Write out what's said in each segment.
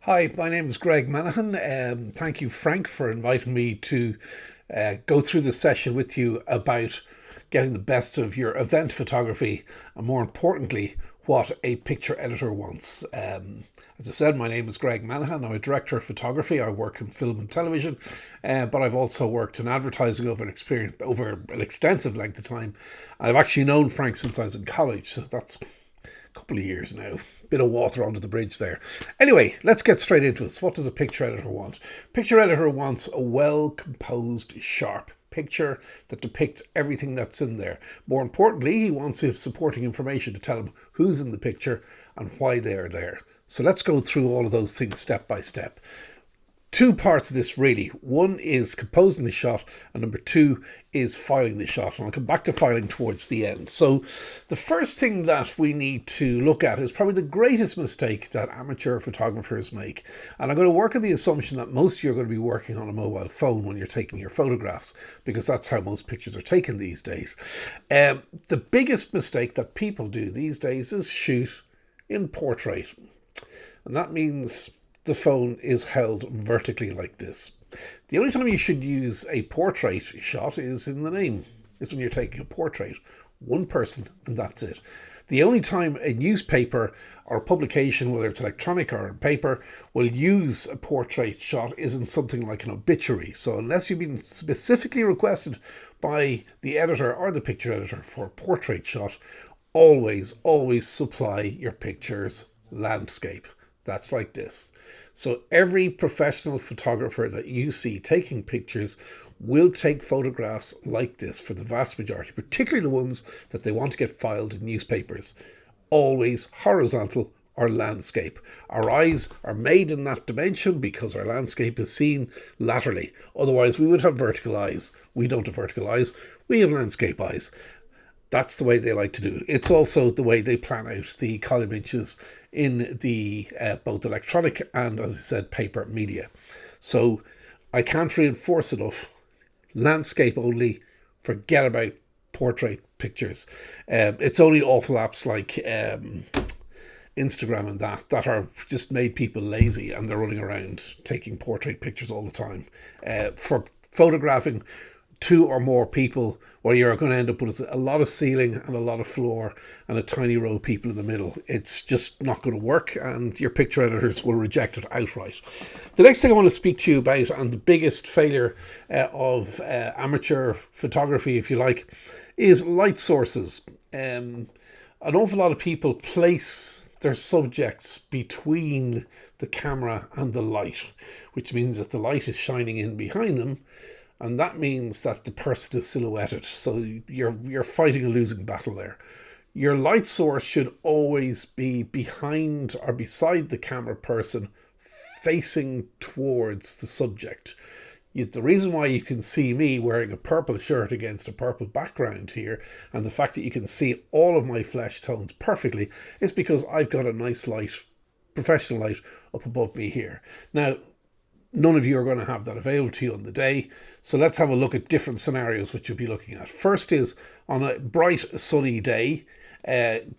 Hi, my name is Greg Manahan. Thank you, Frank, for inviting me to go through this session with you about getting the best of your event photography and, more importantly, what a picture editor wants. As I said, my name is Greg Manahan. I'm a director of photography. I work in film and television, but I've also worked in advertising over an extensive length of time. I've actually known Frank since I was in college, so that's couple of years now. Bit of water under the bridge there. Anyway, let's get straight into it. What does a picture editor want? Picture editor wants a well-composed, sharp picture that depicts everything that's in there. More importantly, he wants supporting information to tell him who's in the picture and why they are there. So let's go through all of those things step by step. Two parts of this really. One is composing the shot, and number two is filing the shot. And I'll come back to filing towards the end. So the first thing that we need to look at is probably the greatest mistake that amateur photographers make. And I'm going to work on the assumption that most of you are going to be working on a mobile phone when you're taking your photographs, because that's how most pictures are taken these days. The biggest mistake that people do these days is shoot in portrait. And that means the phone is held vertically like this. The only time you should use a portrait shot is in the name. Is when you're taking a portrait. One person, and that's it. The only time a newspaper or a publication, whether it's electronic or paper, will use a portrait shot is in something like an obituary. So unless you've been specifically requested by the editor or the picture editor for a portrait shot, always supply your pictures landscape. That's like this. So every professional photographer that you see taking pictures will take photographs like this for the vast majority, particularly the ones that they want to get filed in newspapers. Always horizontal or landscape. Our eyes are made in that dimension because our landscape is seen laterally. Otherwise, we would have vertical eyes. We don't have vertical eyes. We have landscape eyes. That's the way they like to do it. It's also the way they plan out the column inches in the both electronic and, as I said, paper media. So I can't reinforce enough. Landscape only. Forget about portrait pictures. It's only awful apps like Instagram and that are just made people lazy, and they're running around taking portrait pictures all the time. For photographing two or more people, where you're going to end up with a lot of ceiling and a lot of floor and a tiny row of people in the middle. It's just not going to work, and your picture editors will reject it outright. The next thing I want to speak to you about, and the biggest failure of amateur photography, if you like, is light sources. An awful lot of people place their subjects between the camera and the light, which means that the light is shining in behind them, and that means that the person is silhouetted. So you're fighting a losing battle there. Your light source should always be behind or beside the camera person, facing towards the subject. The reason why you can see me wearing a purple shirt against a purple background here, and the fact that you can see all of my flesh tones perfectly, is because I've got a nice light, professional light, up above me here. Now, none of you are going to have that available to you on the day. So let's have a look at different scenarios which you'll be looking at. First is on a bright sunny day.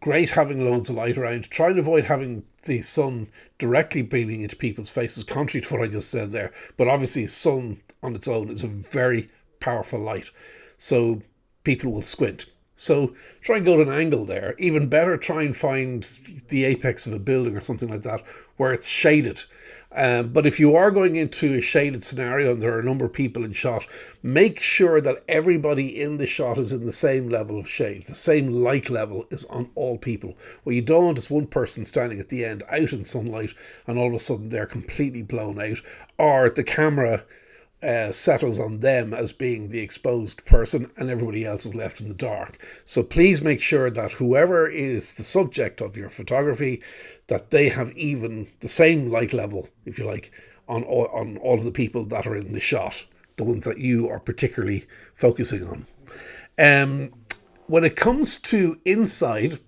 Great having loads of light around. Try and avoid having the sun directly beaming into people's faces, contrary to what I just said there. But obviously sun on its own is a very powerful light. So people will squint. So try and go to an angle there. Even better, try and find the apex of a building or something like that where it's shaded. But if you are going into a shaded scenario and there are a number of people in shot, make sure that everybody in the shot is in the same level of shade. The same light level is on all people. What you don't want is one person standing at the end out in sunlight and all of a sudden they're completely blown out, or the camera settles on them as being the exposed person and everybody else is left in the dark. So please make sure that whoever is the subject of your photography, that they have even the same light level, if you like, on all of the people that are in the shot, the ones that you are particularly focusing on. When it comes to inside,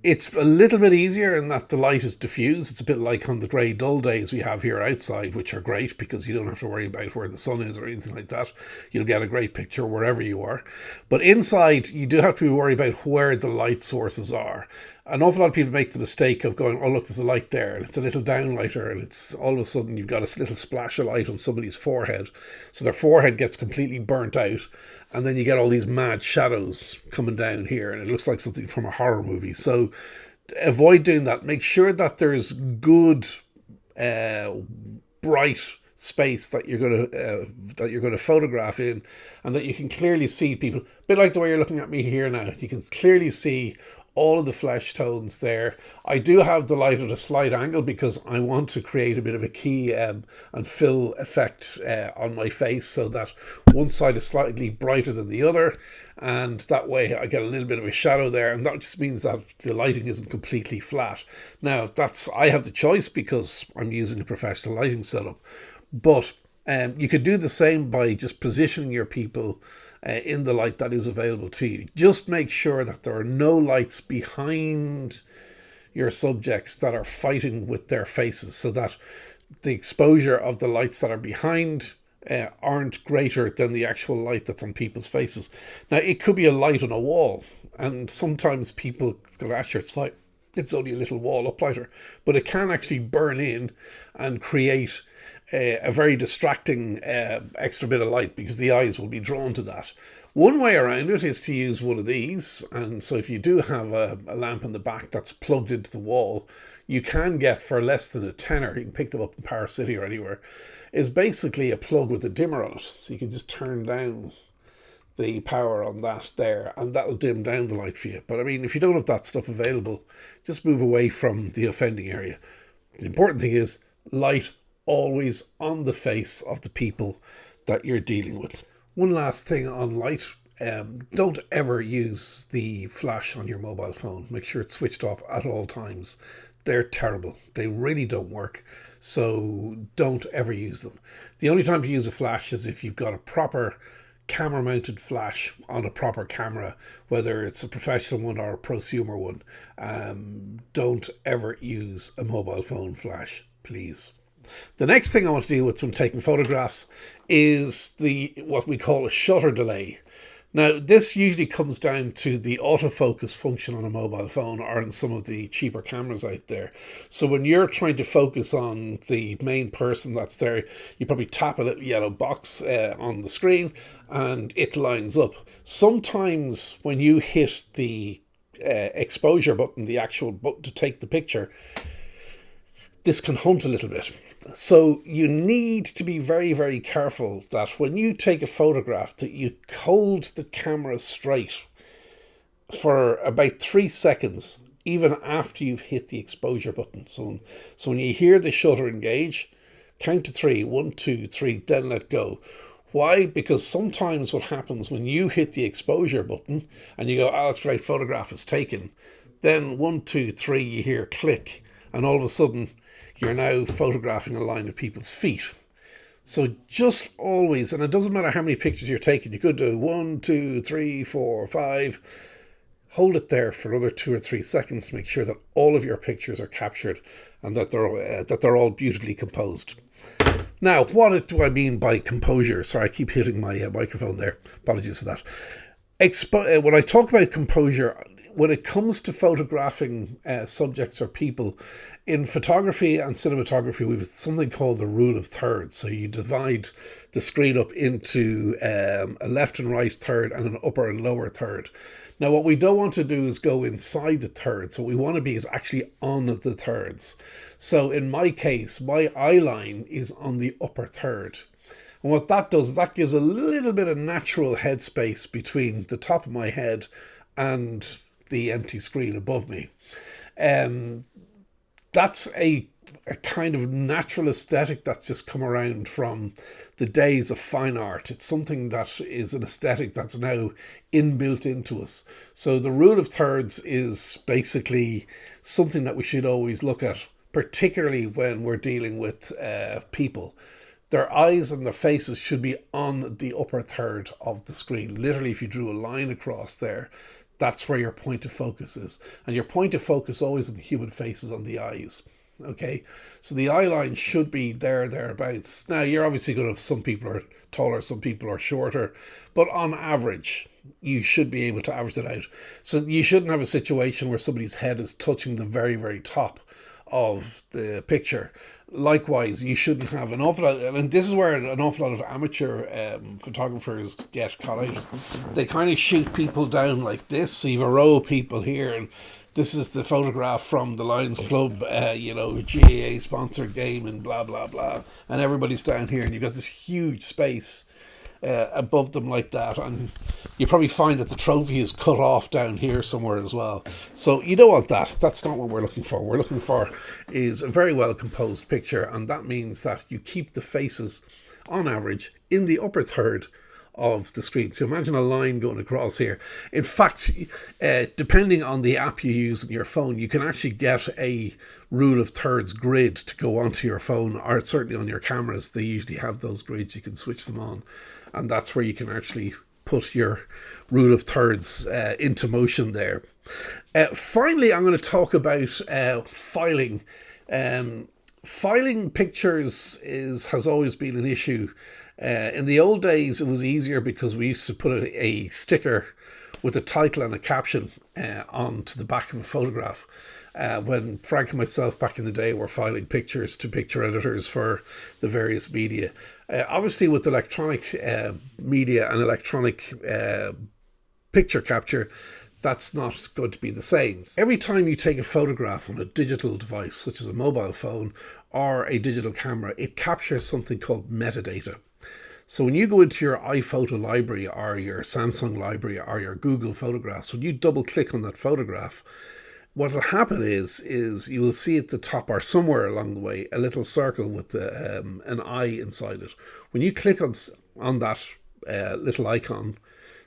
it's a little bit easier in that the light is diffused. It's a bit like on the grey dull days we have here outside, which are great because you don't have to worry about where the sun is or anything like that. You'll get a great picture wherever you are. But inside, you do have to be worried about where the light sources are. An awful lot of people make the mistake of going, oh, look, there's a light there, and it's a little downlighter, and it's all of a sudden you've got a little splash of light on somebody's forehead. So their forehead gets completely burnt out, and then you get all these mad shadows coming down here, and it looks like something from a horror movie. So avoid doing that. Make sure that there's good, bright space that you're going to photograph in, and that you can clearly see people. A bit like the way you're looking at me here now. You can clearly see all of the flesh tones there. I do have the light at a slight angle because I want to create a bit of a key and fill effect on my face, so that one side is slightly brighter than the other, and that way I get a little bit of a shadow there, and that just means that the lighting isn't completely flat. Now, I have the choice because I'm using a professional lighting setup, but you could do the same by just positioning your people in the light that is available to you. Just make sure that there are no lights behind your subjects that are fighting with their faces, so that the exposure of the lights that are behind aren't greater than the actual light that's on people's faces. Now, it could be a light on a wall, and sometimes people go, sure, it's fine, it's only a little wall uplighter, but it can actually burn in and create a very distracting extra bit of light, because the eyes will be drawn to that. One way around it is to use one of these, and so if you do have a lamp in the back that's plugged into the wall, you can get for less than a tenner, you can pick them up in Power City or anywhere, is basically a plug with a dimmer on it. So you can just turn down the power on that there, and that'll dim down the light for you. But I mean, if you don't have that stuff available, just move away from the offending area. The important thing is light always on the face of the people that you're dealing with. One last thing on light, don't ever use the flash on your mobile phone. Make sure it's switched off at all times. They're terrible. They really don't work. So don't ever use them. The only time to use a flash is if you've got a proper camera mounted flash on a proper camera, whether it's a professional one or a prosumer one. Don't ever use a mobile phone flash, please. The next thing I want to deal with when taking photographs is what we call a shutter delay. Now, this usually comes down to the autofocus function on a mobile phone or in some of the cheaper cameras out there. So when you're trying to focus on the main person that's there, you probably tap a little yellow box on the screen and it lines up. Sometimes when you hit the exposure button, the actual button to take the picture, this can hunt a little bit. So you need to be very, very careful that when you take a photograph that you hold the camera straight for about 3 seconds, even after you've hit the exposure button. So when you hear the shutter engage, count to 3, 1, 2, 3, then let go. Why? Because sometimes what happens when you hit the exposure button and you go, oh, that's great, photograph is taken. Then 1, 2, 3, you hear click, and all of a sudden you're now photographing a line of people's feet. So just always, and it doesn't matter how many pictures you're taking, you could do 1, 2, 3, 4, 5. Hold it there for another 2 or 3 seconds to make sure that all of your pictures are captured and that they're all beautifully composed. Now, what do I mean by composure? Sorry, I keep hitting my microphone there. Apologies for that. When I talk about composure, when it comes to photographing subjects or people, in photography and cinematography, we have something called the rule of thirds. So you divide the screen up into a left and right third and an upper and lower third. Now, what we don't want to do is go inside the thirds. What we want to be is actually on the thirds. So in my case, my eye line is on the upper third. And what that does, that gives a little bit of natural headspace between the top of my head and the empty screen above me. That's a kind of natural aesthetic that's just come around from the days of fine art. It's something that is an aesthetic that's now inbuilt into us. So the rule of thirds is basically something that we should always look at, particularly when we're dealing with people. Their eyes and their faces should be on the upper third of the screen. Literally, if you drew a line across there, that's where your point of focus is. And your point of focus always in the human face is on the eyes. Okay, so the eye line should be thereabouts. Now you're obviously going to have some people are taller, some people are shorter, but on average, you should be able to average it out. So you shouldn't have a situation where somebody's head is touching the very, very top of the picture. Likewise, you shouldn't have an awful lot, and this is where an awful lot of amateur photographers get caught out. They kind of shoot people down like this. So you have a row of people here, and this is the photograph from the Lions Club, GAA sponsored game, and blah blah blah, and everybody's down here, and you've got this huge space above them like that, and you probably find that the trophy is cut off down here somewhere as well. So you don't want that. That's not what we're looking for. What we're looking for is a very well composed picture, and that means that you keep the faces on average in the upper third of the screen. So imagine a line going across here. In fact, depending on the app you use on your phone, you can actually get a rule of thirds grid to go onto your phone, or certainly on your cameras. They usually have those grids. You can switch them on, and that's where you can actually put your rule of thirds into motion there. Finally, I'm going to talk about filing. Filing pictures has always been an issue. In the old days, it was easier because we used to put a sticker with a title and a caption onto the back of a photograph. When Frank and myself back in the day were filing pictures to picture editors for the various media. Obviously, with electronic media and electronic picture capture, that's not going to be the same. Every time you take a photograph on a digital device, such as a mobile phone or a digital camera, it captures something called metadata. So when you go into your iPhoto library or your Samsung library or your Google Photographs, when you double click on that photograph, what will happen is you will see at the top or somewhere along the way a little circle with an eye inside it. When you click on that little icon,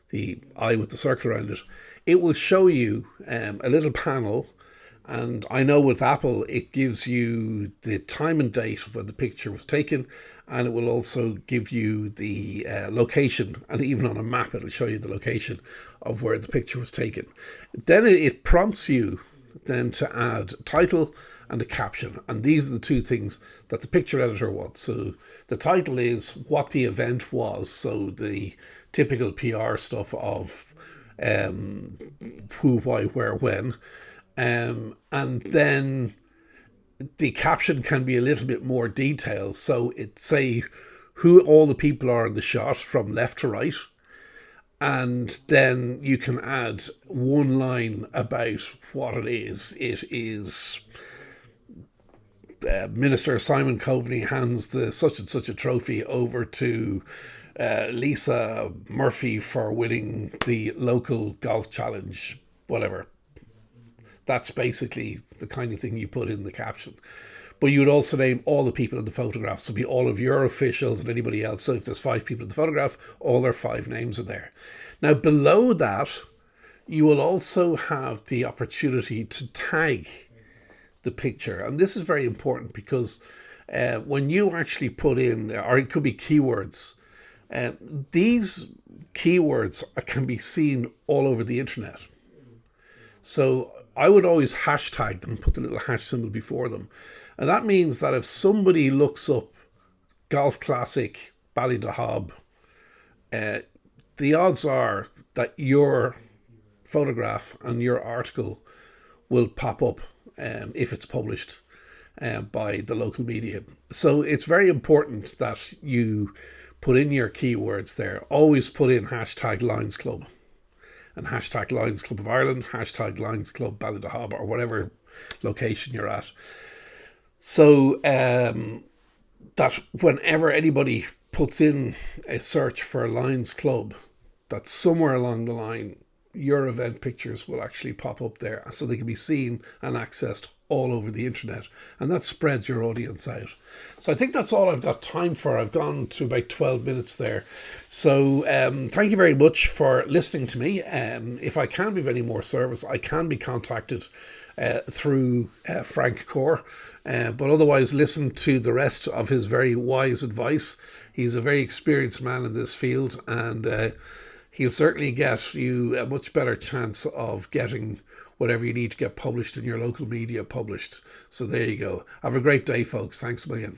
the eye with the circle around it, it will show you a little panel. And I know with Apple, it gives you the time and date of when the picture was taken, and it will also give you the location, and even on a map, it'll show you the location of where the picture was taken. Then it prompts you then to add a title and a caption, and these are the two things that the picture editor wants. So the title is what the event was, so the typical PR stuff of who, why, where, when. And then the caption can be a little bit more detailed. So it say who all the people are in the shot from left to right. And then you can add one line about what it is. It is Minister Simon Coveney hands the such and such a trophy over to Lisa Murphy for winning the local golf challenge, whatever. That's basically the kind of thing you put in the caption. But you would also name all the people in the photograph. So it'd be all of your officials and anybody else. So if there's 5 people in the photograph, all their 5 names are there. Now below that, you will also have the opportunity to tag the picture. And this is very important because when you actually put in, or it could be keywords, these keywords can be seen all over the internet. So I would always hashtag them, put the little hash symbol before them. And that means that if somebody looks up Golf Classic Ballydehob, the odds are that your photograph and your article will pop up if it's published by the local media. So it's very important that you put in your keywords there. Always put in hashtag Lions Club. And hashtag Lions Club of Ireland, hashtag Lions Club Ballydehob, or whatever location you're at. So that whenever anybody puts in a search for Lions Club, that somewhere along the line, your event pictures will actually pop up there so they can be seen and accessed all over the internet, and that spreads your audience out. So I think that's all I've got time for. I've gone to about 12 minutes there. So thank you very much for listening to me. If I can be of any more service, I can be contacted through Frank Corr, but otherwise listen to the rest of his very wise advice. He's a very experienced man in this field, and he'll certainly get you a much better chance of getting whatever you need to get published in your local media published. So there you go. Have a great day, folks. Thanks a million.